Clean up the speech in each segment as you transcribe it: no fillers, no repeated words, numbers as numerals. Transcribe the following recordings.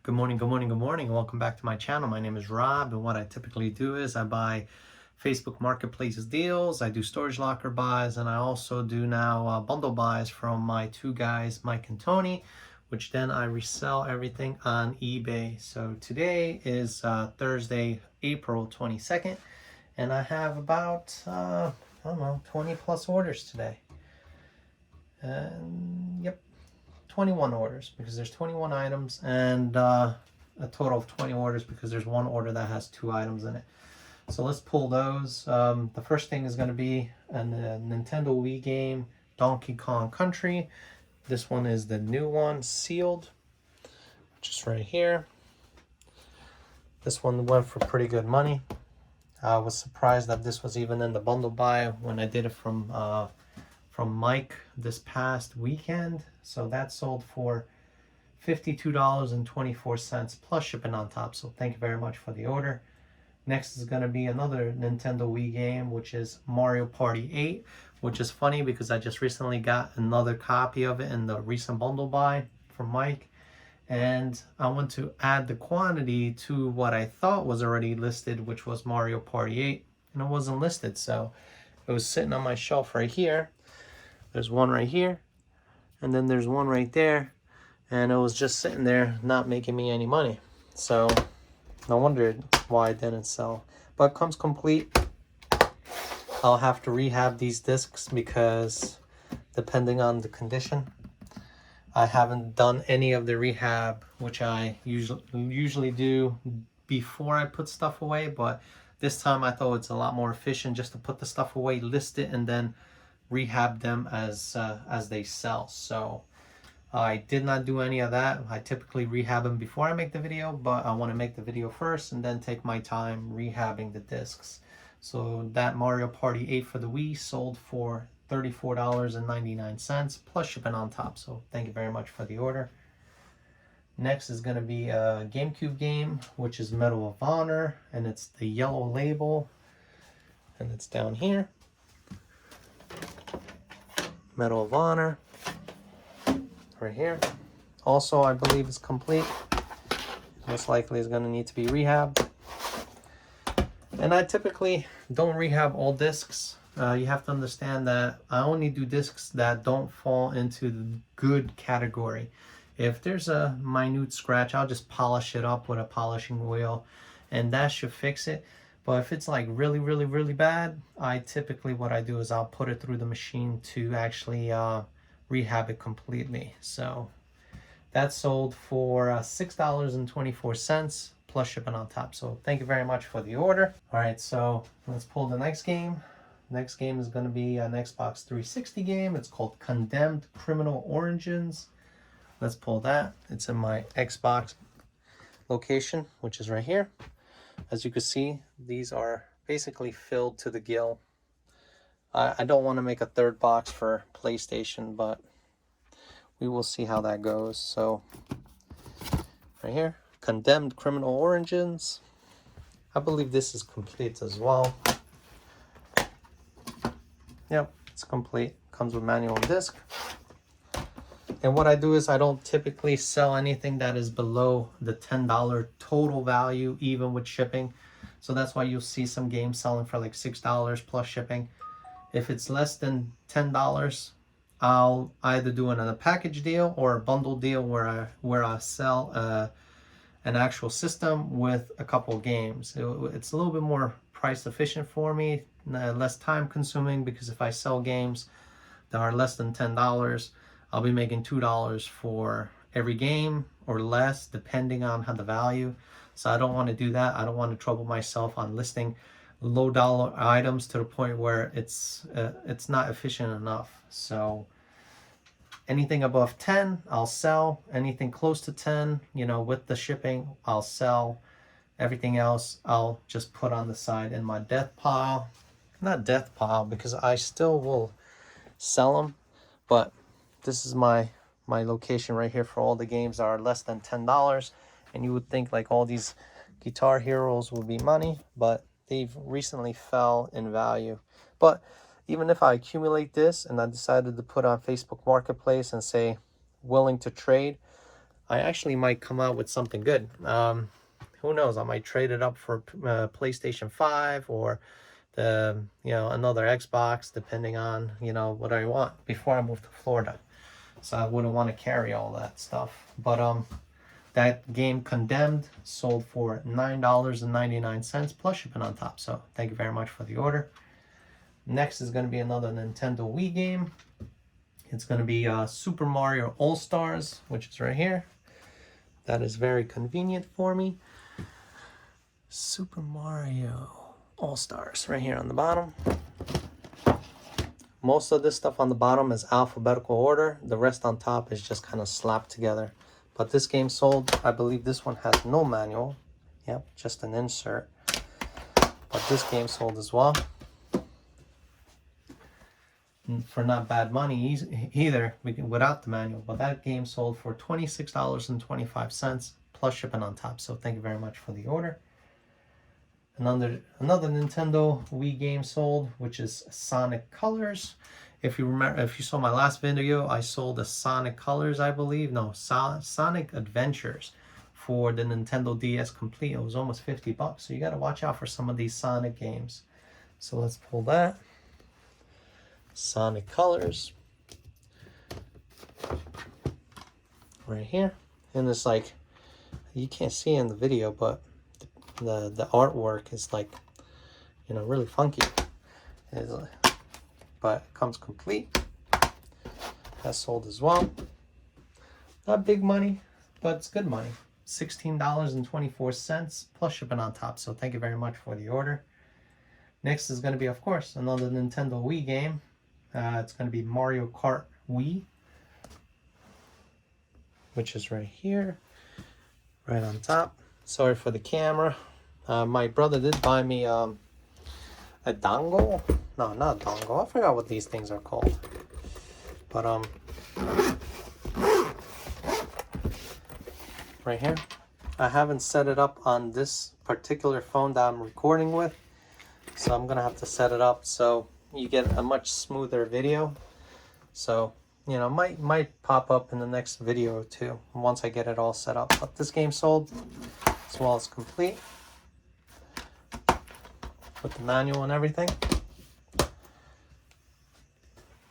Good morning, good morning, good morning. Welcome back to my channel. My name is Rob, and what I typically do is I buy Facebook Marketplace's deals, I do storage locker buys, and I also do now bundle buys from my two guys, Mike and Tony, which then I resell everything on eBay. So today is Thursday, April 22nd, and I have about, I don't know, 20 plus orders today. And yep. 21 orders because there's 21 items and a total of 20 orders because there's one order that has 2 items in it. So let's pull those. The first thing is going to be a Nintendo Wii game, Donkey Kong Country. This one is the new one, sealed, just right here. This one went for pretty good money. I was surprised that this was even in the bundle buy when I did it from Mike this past weekend. So that sold for $52.24 plus shipping on top. So thank you very much for the order. Next is going to be another Nintendo Wii game, which is Mario Party 8, which is funny because I just recently got another copy of it in the recent bundle buy from Mike. And I want to add the quantity to what I thought was already listed, which was Mario Party 8, and it wasn't listed. So it was sitting on my shelf right here. There's one right here, and then there's one right there, and it was just sitting there not making me any money. So no wonder why it didn't sell. But it comes complete. I'll have to rehab these discs because depending on the condition, I haven't done any of the rehab, which I usually do before I put stuff away. But this time I thought it's a lot more efficient just to put the stuff away, list it, and then rehab them as they sell. So I did not do any of that. I typically rehab them before I make the video, but I want to make the video first and then take my time rehabbing the discs. So that Mario Party 8 for the Wii sold for $34.99 plus shipping on top. So thank you very much for the order. Next is going to be a GameCube game, which is Medal of Honor, and it's the yellow label, and it's down here. Medal of Honor right here. Also, I believe it's complete. Most likely is going to need to be rehabbed. And I typically don't rehab all discs. You have to understand that I only do discs that don't fall into the good category. If there's a minute scratch, I'll just polish it up with a polishing wheel, and that should fix it. But if it's like really, really, really bad, I typically, what I do is I'll put it through the machine to actually rehab it completely. So that sold for $6.24 plus shipping on top. So thank you very much for the order. All right, so let's pull the next game. Next game is going to be an Xbox 360 game. It's called Condemned Criminal Origins. Let's pull that. It's in my Xbox location, which is right here. As you can see, these are basically filled to the gill. I don't want to make a third box for PlayStation, but we will see how that goes. So right here, Condemned Criminal Origins. I believe this is complete as well. Yep, it's complete. Comes with manual and disc. And what I do is I don't typically sell anything that is below the $10 total value, even with shipping. So that's why you'll see some games selling for like $6 plus shipping. If it's less than $10, I'll either do another package deal or a bundle deal where I sell an actual system with a couple of games. It's a little bit more price efficient for me, less time consuming, because if I sell games that are less than $10, I'll be making $2 for every game or less, depending on how the value. So I don't want to do that. I don't want to trouble myself on listing low dollar items to the point where it's not efficient enough. So anything above 10, I'll sell. Anything close to 10, with the shipping, I'll sell. Everything else, I'll just put on the side in my death pile. Not death pile, because I still will sell them, but this is my location right here for all the games that are less than $10. And you would think like all these Guitar Heroes would be money, but they've recently fell in value. But even if I accumulate this and I decided to put on Facebook Marketplace and say willing to trade, I actually might come out with something good. Who knows? I might trade it up for PlayStation 5 or the another Xbox, depending on what I want before I move to Florida. So I wouldn't want to carry all that stuff. But that game Condemned sold for $9.99 plus shipping on top. So thank you very much for the order. Next is going to be another Nintendo Wii game. It's going to be Super Mario All-Stars, which is right here. That is very convenient for me. Super Mario All-Stars right here on the bottom. Most of this stuff on the bottom is alphabetical order. The rest on top is just kind of slapped together. But this game sold, I believe this one has no manual. Yep, just an insert. But this game sold as well. For not bad money either, without the manual. But that game sold for $26.25 plus shipping on top. So thank you very much for the order. Another Nintendo Wii game sold, which is Sonic Colors. If you remember, if you saw my last video, I sold a Sonic Colors, I believe. No, Sonic Adventures for the Nintendo DS Complete. It was almost 50 bucks. So you got to watch out for some of these Sonic games. So let's pull that. Sonic Colors. Right here. And it's like, you can't see in the video, but the artwork is like, really funky. But it comes complete. That's sold as well. Not big money, but it's good money. $16.24 plus shipping on top. So thank you very much for the order. Next is going to be, of course, another Nintendo Wii game. It's going to be Mario Kart Wii, which is right here, right on top. Sorry for the camera. My brother did buy me a dongle. No, not a dongle. I forgot what these things are called. But right here, I haven't set it up on this particular phone that I'm recording with, so I'm gonna have to set it up so you get a much smoother video. So might pop up in the next video or two once I get it all set up. But this game sold as well as complete with the manual and everything.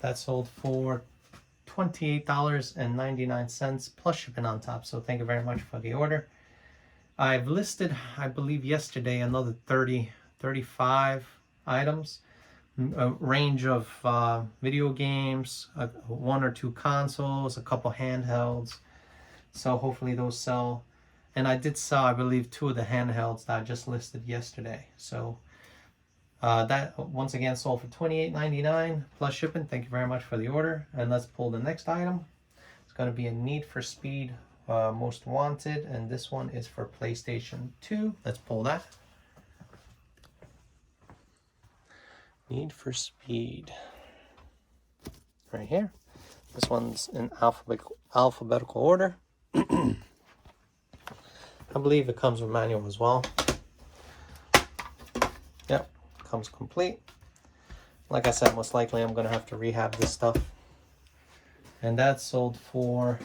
That sold for $28.99 plus shipping on top. So thank you very much for the order. I've listed, I believe yesterday, another 35 items. A range of video games, 1 or 2 consoles, a couple handhelds. So hopefully those sell. And I did sell, I believe, 2 of the handhelds that I just listed yesterday. So that once again sold for $28.99 plus shipping. Thank you very much for the order. And let's pull the next item. It's going to be a Need for Speed Most Wanted, and this one is for PlayStation 2. Let's pull that. Need for Speed. Right here. This one's in alphabetical order. I believe it comes with manual as well. Yep, comes complete. Like I said, most likely I'm going to have to rehab this stuff. And that sold for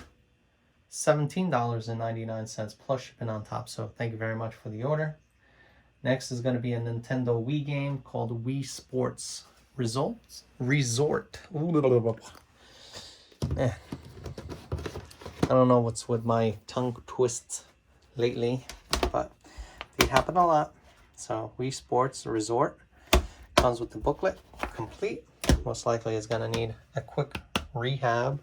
$17.99 plus shipping on top. So thank you very much for the order. Next is going to be a Nintendo Wii game called Wii Sports Resort. I don't know what's with my tongue twists lately, but they happen a lot. So Wii Sports Resort comes with the booklet complete. Most likely it's going to need a quick rehab.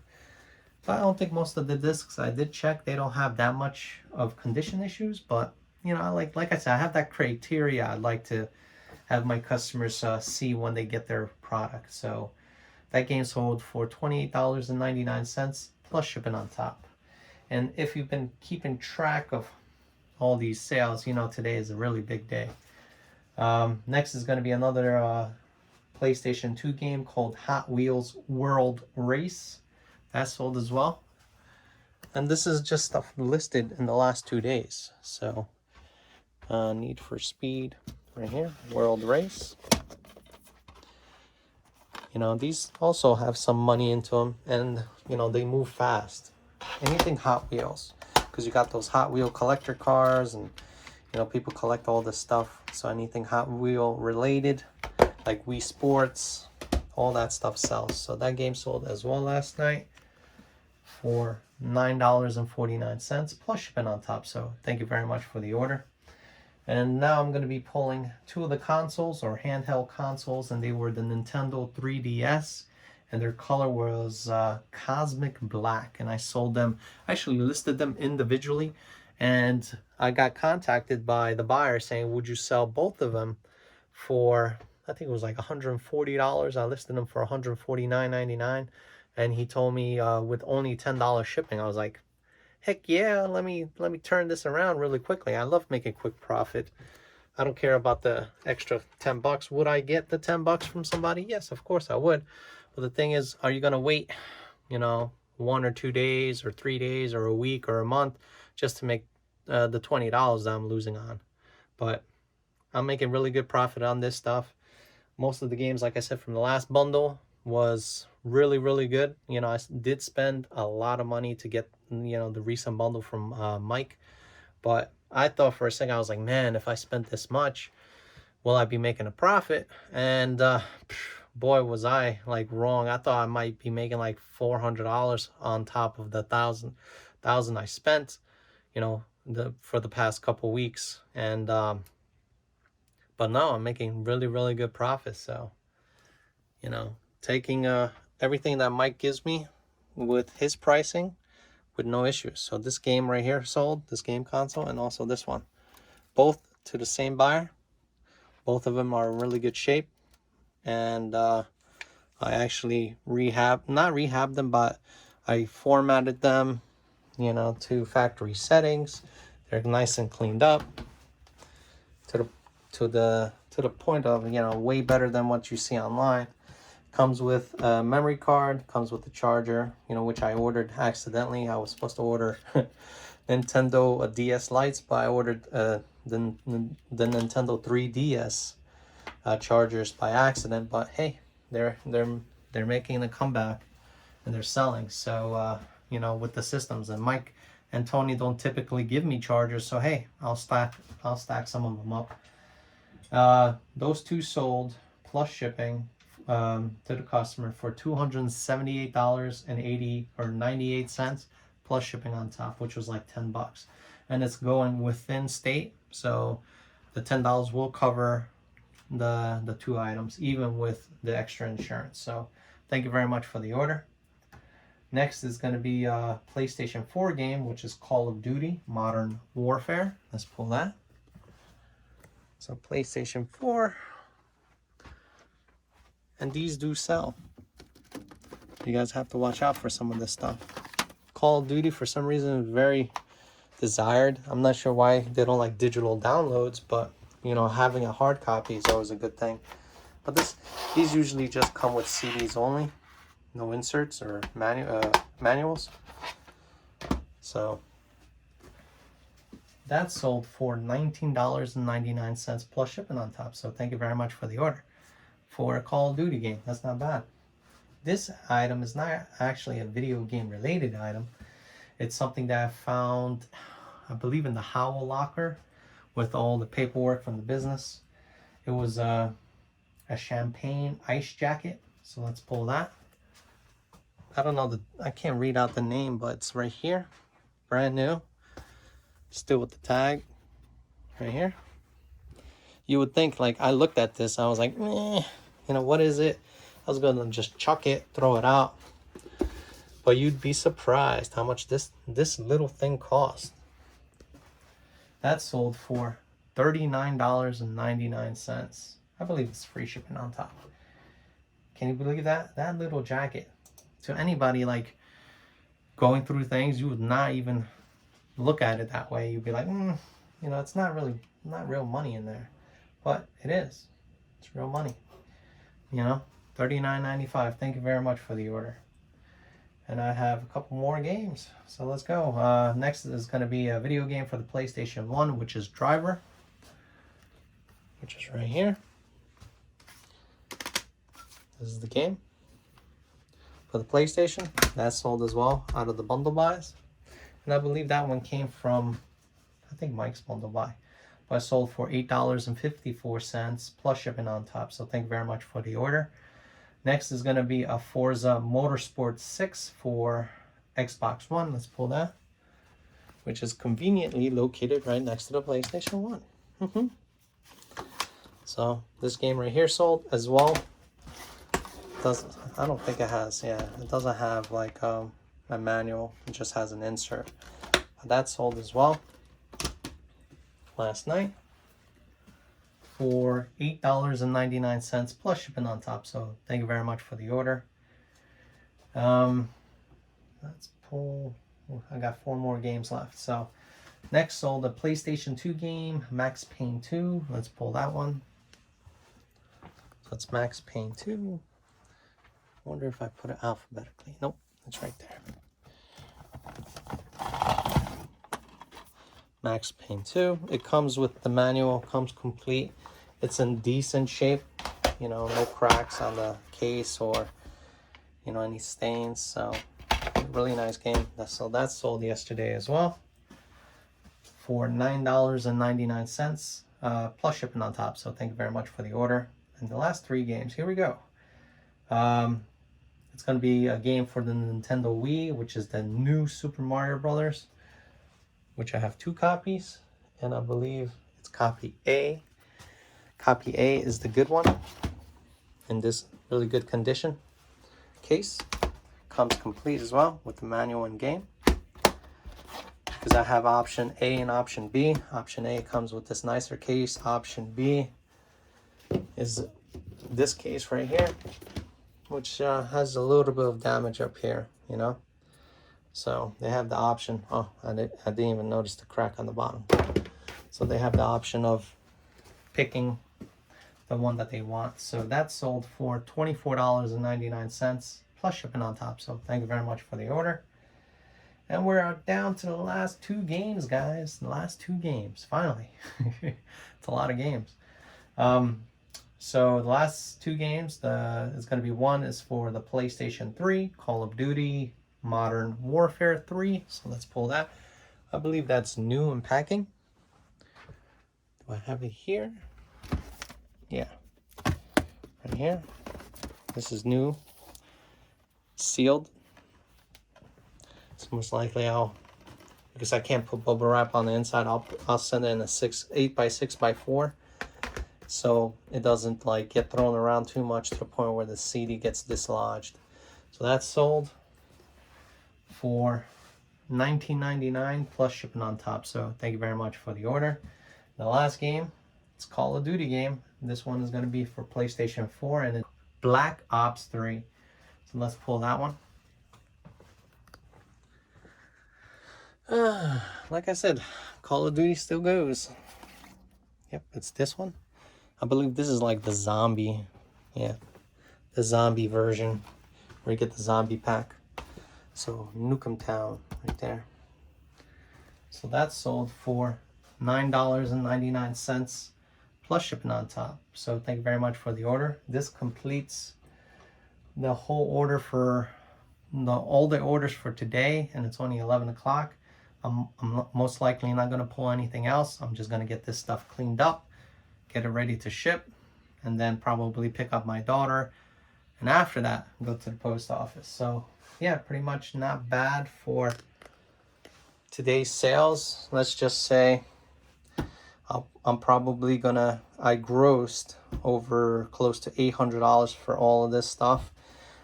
But I don't think most of the discs I did check, they don't have that much of condition issues, but like I said, I have that criteria I'd like to have my customers see when they get their product. So that game sold for $28.99 plus shipping on top. And if you've been keeping track of all these sales, today is a really big day. Next is going to be another PlayStation 2 game called Hot Wheels World Race. That sold as well. And this is just stuff listed in the last 2 days. So Need for Speed right here, World Race. These also have some money into them, and they move fast. Anything Hot Wheels. because you got those Hot Wheel collector cars, and you know, people collect all this stuff. So anything Hot Wheel related, like Wii Sports, all that stuff sells. So that game sold as well last night for $9.49 plus shipping on top. So thank you very much for the order. And now I'm going to be pulling two of the consoles, or handheld consoles, and they were the Nintendo 3DS, and their color was Cosmic Black, and I sold them, actually listed them individually, and I got contacted by the buyer saying, would you sell both of them for, I think it was like $140. I listed them for $149.99, and he told me with only $10 shipping. I was like, heck yeah, let me turn this around really quickly. I love making quick profit. I don't care about the extra 10 bucks. Would I get the 10 bucks from somebody? Yes, of course I would. But the thing is, are you going to wait, you know, 1 or 2 days or 3 days or a week or a month just to make the $20 that I'm losing on? But I'm making really good profit on this stuff. Most of the games, like I said, from the last bundle was really, really good. You know, I did spend a lot of money to get, you know, the recent bundle from Mike. But I thought for a second, I was like, man, if I spent this much, will I be making a profit? And boy, was I like wrong. I thought I might be making like $400 on top of the thousand I spent, you know, for the past couple weeks. And but no, I'm making really, really good profits. So, you know, taking everything that Mike gives me with his pricing with no issues. So this game right here sold, this game console, and also this one, both to the same buyer. Both of them are in really good shape, and I actually not rehabbed them, but I formatted them, you know, to factory settings. They're nice and cleaned up to the point of, you know, way better than what you see online. Comes with a memory card, comes with the charger, you know, which I ordered accidentally. I was supposed to order Nintendo DS Lites, but I ordered the Nintendo 3DS chargers by accident. But hey, they're making a comeback, and they're selling. So you know, with the systems, and Mike and Tony don't typically give me chargers, so hey, I'll stack some of them up. Those two sold plus shipping to the customer for $278.98 plus shipping on top, which was like 10 bucks, and it's going within state, so the $10 will cover the two items, even with the extra insurance. So thank you very much for the order. Next is going to be a PlayStation 4 game, which is Call of Duty Modern Warfare. Let's pull that. So PlayStation 4, and these do sell. You guys have to watch out for some of this stuff. Call of Duty, for some reason, is very desired. I'm not sure why they don't like digital downloads, but you know, having a hard copy is always a good thing. But these usually just come with CDs only, no inserts or manuals. So that sold for $19.99 plus shipping on top. So thank you very much for the order for a Call of Duty game. That's not bad. This item is not actually a video game related item. It's something that I found, I believe, in the Howell locker with all the paperwork from the business. It was a champagne ice jacket. So let's pull that. I don't know, I can't read out the name, but it's right here. Brand new. Still with the tag right here. You would think, like, I looked at this, I was like, you know, what is it? I was gonna just chuck it, throw it out. But you'd be surprised how much this little thing cost. That sold for $39.99. I believe it's free shipping on top. Can you believe that? That little jacket. To anybody like going through things, you would not even look at it that way. You'd be like, you know, it's not real money in there. But it is. It's real money. You know, $39.95. Thank you very much for the order. And I have a couple more games, so let's go. Next is going to be a video game for the PlayStation 1, which is Driver, which is right here. This is the game for the PlayStation. That sold as well out of the bundle buys. And I believe that one came from, I think Mike's bundle buy. But I sold for $8.54 plus shipping on top. So thank you very much for the order. Next is going to be a Forza Motorsport 6 for Xbox One. Let's pull that, which is conveniently located right next to the PlayStation 1. So this game right here sold as well. I don't think it has, yeah, it doesn't have like a manual. It just has an insert. But that sold as well last night for $8.99 plus shipping on top. So thank you very much for the order. Let's pull, I got 4 more games left. So next sold a PlayStation 2 game, Max Payne 2. Let's pull that one. So it's Max Payne 2. I wonder if I put it alphabetically. Nope, it's right there. Max Payne 2. It comes with the manual, comes complete. It's in decent shape, you know, no cracks on the case or, you know, any stains. So really nice game. So that sold yesterday as well for $9.99 plus shipping on top. So thank you very much for the order. And the last 3 games, here we go. It's going to be a game for the Nintendo Wii, which is the new Super Mario Brothers, which I have 2 copies, and I believe it's copy A. Copy A is the good one in this really good condition case. Comes complete as well with the manual and game, because I have option A and option B. Option A comes with this nicer case. Option B is this case right here, which has a little bit of damage up here, you know. So they have the option. Oh, I didn't even notice the crack on the bottom. So they have the option of picking the one that they want. So that sold for $24.99 plus shipping on top. So thank you very much for the order. And we're down to the last 2 games, guys. The last 2 games, finally. It's a lot of games. So the last 2 games, is going to be one is for the PlayStation 3, Call of Duty Modern Warfare 3. So let's pull that. I believe that's new in packing. Do I have it here? Yeah, right here. This is new, sealed. So most likely because I can't put bubble wrap on the inside, I'll send it in a 8x6x4. So it doesn't like get thrown around too much to the point where the CD gets dislodged. So that's sold for $19.99 plus shipping on top. So thank you very much for the order. The last game, it's Call of Duty game. This one is going to be for PlayStation 4 and it's Black Ops 3. So let's pull that one. Like I said, Call of Duty still goes. Yep, it's this one. I believe this is like the zombie, yeah, the zombie version, where you get the zombie pack. So Nukem Town right there. So that's sold for $9.99 plus shipping on top. So thank you very much for the order. This completes the whole order for all the orders for today, and it's only 11 o'clock. I'm most likely not going to pull anything else. I'm just going to get this stuff cleaned up, get it ready to ship, and then probably pick up my daughter, and after that go to the post office. So yeah, pretty much not bad for today's sales. Let's just say I'm probably gonna, I grossed over close to $800 for all of this stuff,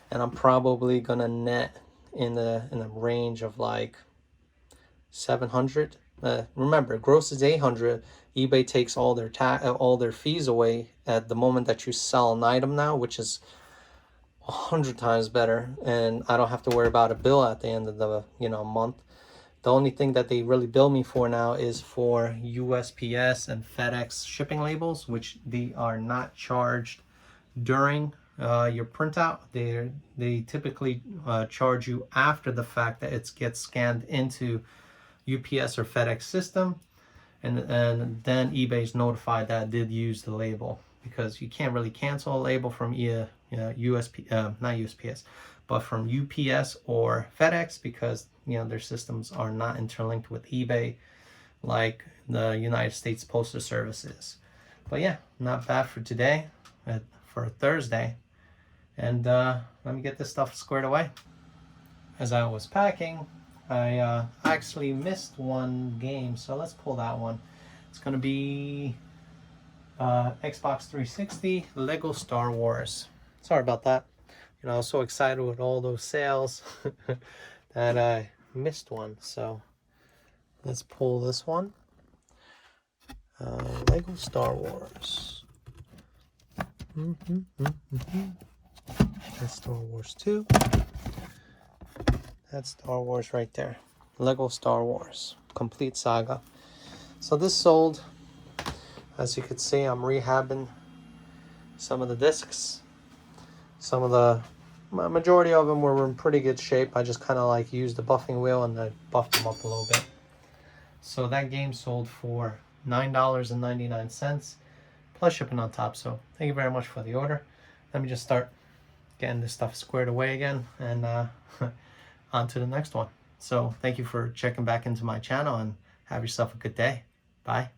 and I'm probably gonna net in the range of like 700. Remember, gross is 800. eBay takes all their fees away at the moment that you sell an item now, which is 100 times better, and I don't have to worry about a bill at the end of the month. The only thing that they really bill me for now is for USPS and FedEx shipping labels, which they are not charged during your printout. They typically charge you after the fact that it gets scanned into UPS or FedEx system, and then eBay's notified that it did use the label, because you can't really cancel a label from not USPS, but from UPS or FedEx, because you know their systems are not interlinked with eBay like the United States Postal Service is. But yeah, not bad for today, for a Thursday. And let me get this stuff squared away. As I was packing, I actually missed one game, so let's pull that one. It's gonna be Xbox 360 Lego Star Wars. Sorry about that. You know, I was so excited with all those sales that I missed one. So let's pull this one. Lego Star Wars. That's Star Wars 2. That's Star Wars right there. Lego Star Wars Complete Saga. So this sold. As you can see, I'm rehabbing some of the discs. Some of the majority of them were in pretty good shape. I just kind of like used the buffing wheel and I buffed them up a little bit. So that game sold for $9.99 plus shipping on top. So thank you very much for the order. Let me just start getting this stuff squared away again and on to the next one. So thank you for checking back into my channel and have yourself a good day. Bye.